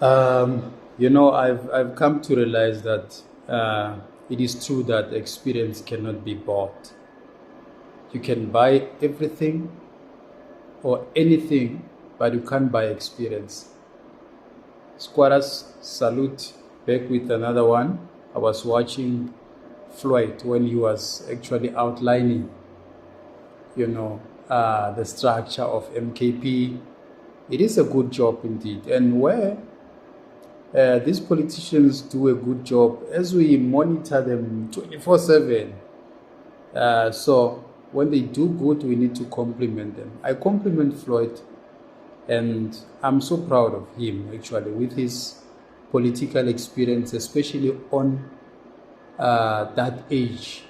I've come to realize that it is true that experience cannot be bought. You can buy everything or anything, but you can't buy experience. Squatters salute, back with another one. I was watching Floyd when he was actually outlining, the structure of MKP. It is a good job indeed. And where these politicians do a good job as we monitor them 24/7. So when they do good, we need to compliment them. I compliment Floyd, and I'm so proud of him actually with his political experience, especially on that age.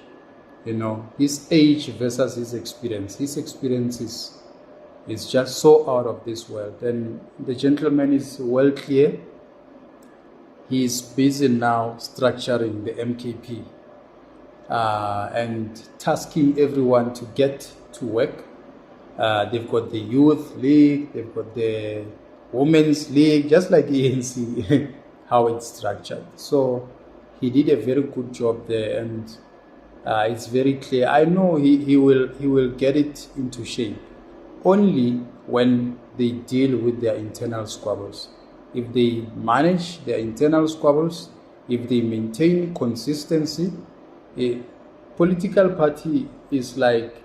His age versus his experience. His experience is just so out of this world. And the gentleman is well clear. He is busy now structuring the MKP and tasking everyone to get to work. They've got the youth league, they've got the women's league, just like ANC, how it's structured. So he did a very good job there, and it's very clear. I know he will get it into shape only when they deal with their internal squabbles. If they manage their internal squabbles, if they maintain consistency, a political party is like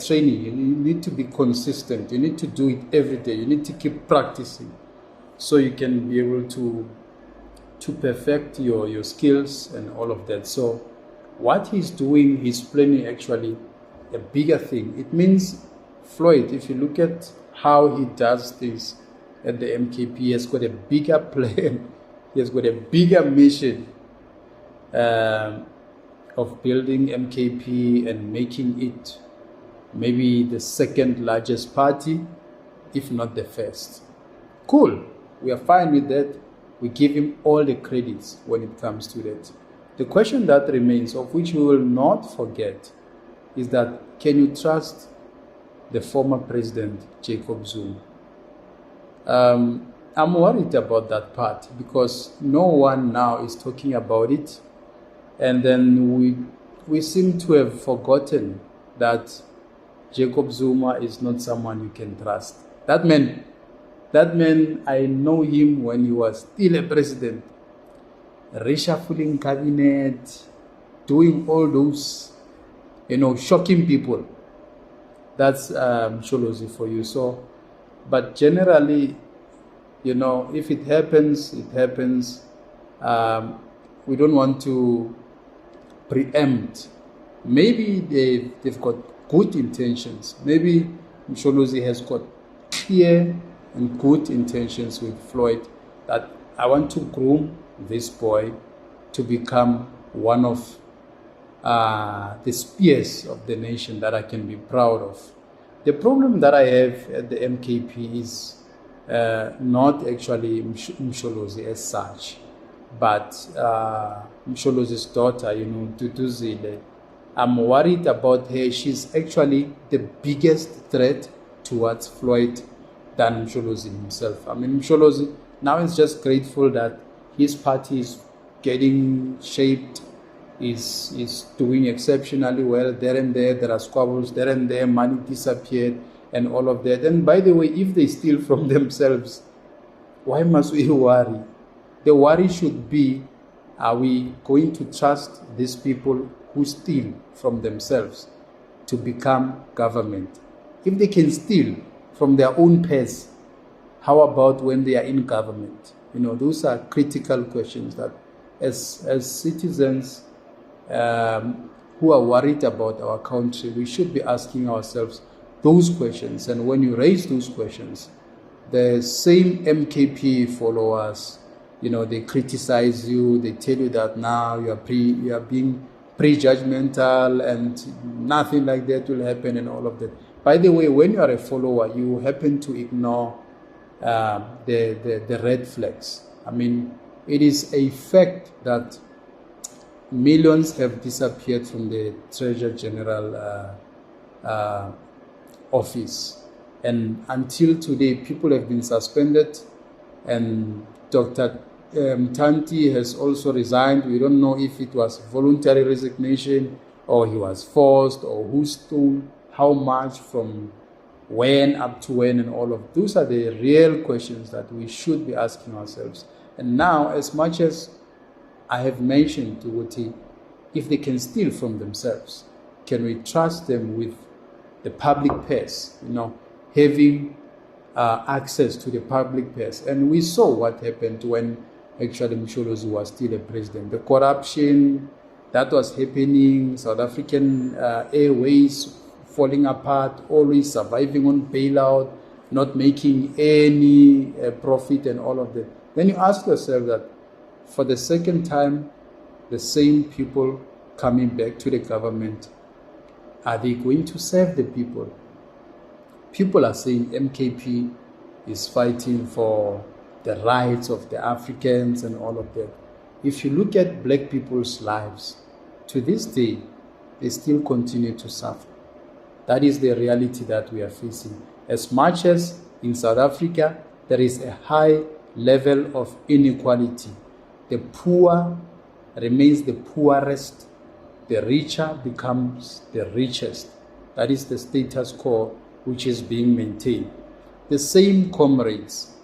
training. You need to be consistent. You need to do it every day. You need to keep practicing so you can be able to perfect your skills and all of that. So what he's doing, he's planning actually a bigger thing. It means Floyd, if you look at how he does things at the MKP, he has got a bigger plan. He has got a bigger mission of building MKP and making it maybe the second largest party, if not the first. Cool. We are fine with that. We give him all the credits when it comes to that. The question that remains, of which we will not forget, is that can you trust the former president, Jacob Zuma? I'm worried about that part because no one now is talking about it. And then we seem to have forgotten that Jacob Zuma is not someone you can trust. That man, I know him when he was still a president, reshuffling cabinet, doing all those, shocking people. That's Msholozi for you. So, but generally, if it happens, it happens. We don't want to preempt. Maybe they've got good intentions. Maybe Msholozi has got clear and good intentions with Floyd, that I want to groom this boy to become one of the spears of the nation that I can be proud of. The problem that I have at the MKP is not actually Msholozi as such, but Msholozi's daughter, Duduzile. I'm worried about her. She's actually the biggest threat towards Floyd than Msholozi himself. I mean, Msholozi now is just grateful that his party is getting shaped, is doing exceptionally well. There and there are squabbles. There and there, money disappeared and all of that. And by the way, if they steal from themselves, why must we worry? The worry should be, are we going to trust these people who steal from themselves to become government? If they can steal from their own purse, how about when they are in government? Those are critical questions that as citizens who are worried about our country, we should be asking ourselves those questions. And when you raise those questions, the same MKP followers, they criticize you, they tell you that now you are being prejudgmental and nothing like that will happen and all of that. By the way, when you are a follower, you happen to ignore the red flags. I mean, it is a fact that millions have disappeared from the Treasury General office. And until today, people have been suspended. And Dr. Mthanti has also resigned. We don't know if it was voluntary resignation or he was forced or who stole how much from when up to when, and all of those are the real questions that we should be asking ourselves. And now, as much as I have mentioned to Wuti, if they can steal from themselves, can we trust them with the public purse, having access to the public purse? And we saw what happened when actually Msholozi was still a president. The corruption that was happening, South African Airways falling apart, always surviving on bailout, not making any profit and all of that. Then you ask yourself that for the second time, the same people coming back to the government, are they going to serve the people? People are saying MKP is fighting for the rights of the Africans and all of that. If you look at black people's lives, to this day, they still continue to suffer. That is the reality that we are facing. As much as in South Africa, there is a high level of inequality. The poor remains the poorest. The richer becomes the richest. That is the status quo which is being maintained. The same comrades.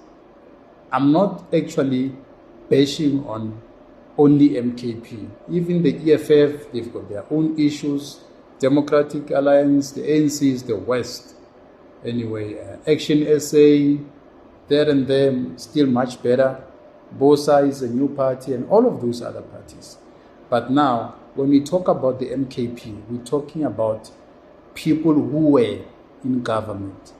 I'm not actually bashing on only MKP. Even the EFF, they've got their own issues. Democratic Alliance, the ANC is the West. Anyway, Action SA, there and there, still much better. BOSA is a new party, and all of those other parties. But now, when we talk about the MKP, we're talking about people who were in government.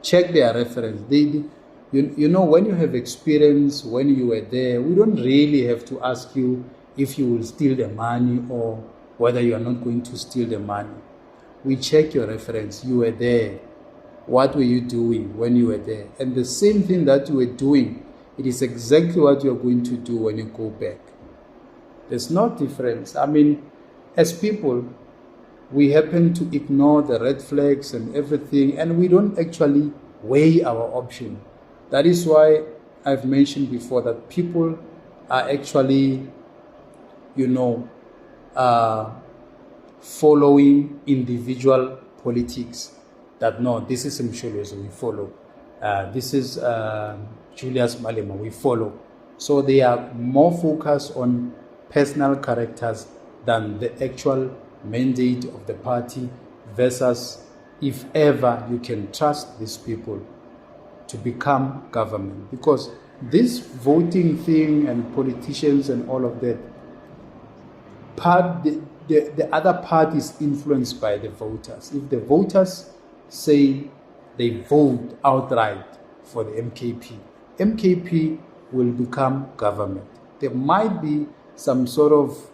Check their reference. When you have experience, when you were there, we don't really have to ask you if you will steal the money or whether you are not going to steal the money. We check your reference. You were there. What were you doing when you were there? And the same thing that you were doing, it is exactly what you are going to do when you go back. There's no difference. I mean, as people, we happen to ignore the red flags and everything, and we don't actually weigh our option. That is why I've mentioned before that people are actually, following individual politics. That no, this is Msholozi, we follow. This is Julius Malema, we follow. So they are more focused on personal characters than the actual mandate of the party versus if ever you can trust these people to become government. Because this voting thing and politicians and all of that, the other part is influenced by the voters. If the voters say they vote outright for the MKP will become government. There might be some sort of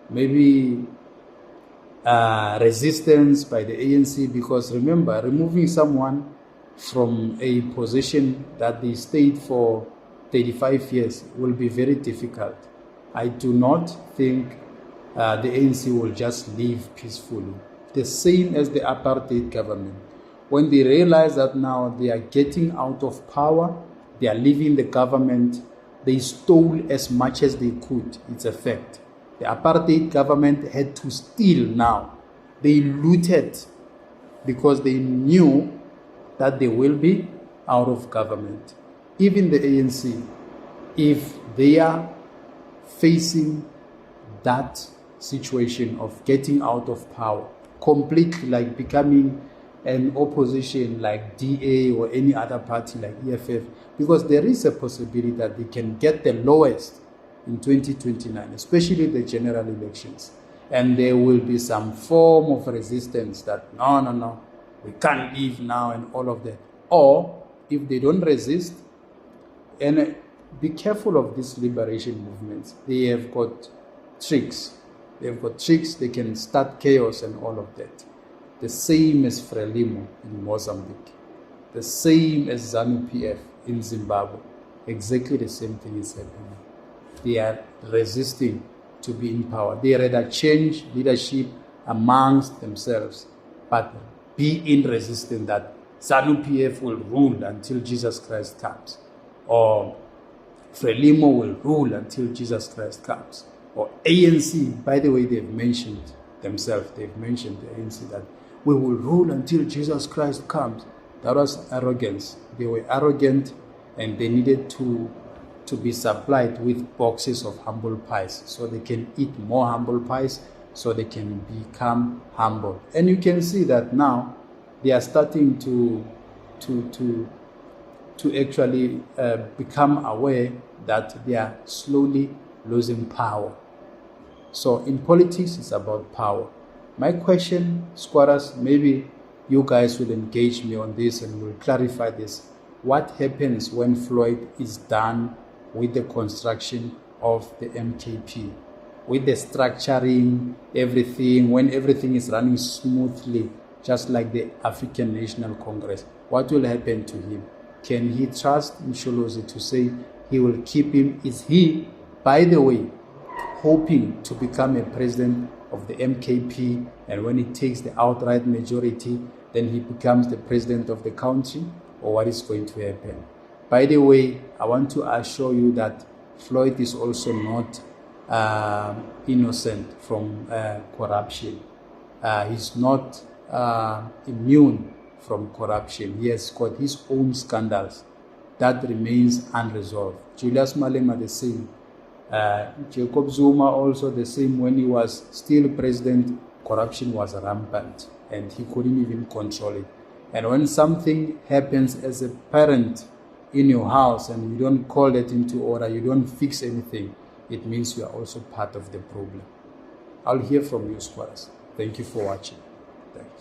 maybe resistance by the ANC, because remember, removing someone from a position that they stayed for 35 years will be very difficult. I do not think the ANC will just leave peacefully. The same as the apartheid government. When they realize that now they are getting out of power, they are leaving the government, they stole as much as they could. It's a fact. The apartheid government had to steal now. They looted because they knew that they will be out of government. Even the ANC, if they are facing that situation of getting out of power, completely, like becoming an opposition like DA or any other party like EFF, because there is a possibility that they can get the lowest in 2029, especially the general elections. And there will be some form of resistance that, no, we can't leave now and all of that. Or if they don't resist, and be careful of these liberation movements. They have got tricks. They can start chaos and all of that. The same as Frelimo in Mozambique. The same as ZANU-PF in Zimbabwe. Exactly the same thing is happening. They are resisting to be in power. They rather change leadership amongst themselves, but be in resistance that ZANU-PF will rule until Jesus Christ comes. Or Frelimo will rule until Jesus Christ comes. Or ANC, by the way, they've mentioned themselves, they've mentioned the ANC that we will rule until Jesus Christ comes. That was arrogance. They were arrogant and they needed to be supplied with boxes of humble pies so they can eat more humble pies so they can become humble. And you can see that now they are starting to actually become aware that they are slowly losing power. So in politics, it's about power. My question, squatters, maybe you guys will engage me on this and will clarify this. What happens when Floyd is done with the construction of the MKP, with the structuring, everything, when everything is running smoothly, just like the African National Congress? What will happen to him? Can he trust Msholozi to say he will keep him? Is he, by the way, hoping to become a president of the MKP, and when he takes the outright majority, then he becomes the president of the country? Or what is going to happen? By the way, I want to assure you that Floyd is also not innocent from corruption. He's not immune from corruption. He has got his own scandals that remains unresolved. Julius Malema the same. Jacob Zuma also the same. When he was still president, corruption was rampant and he couldn't even control it. And when something happens as a parent in your house and you don't call it into order, you don't fix anything, it means you are also part of the problem. I'll hear from you, squatters. Thank you for watching. Thanks.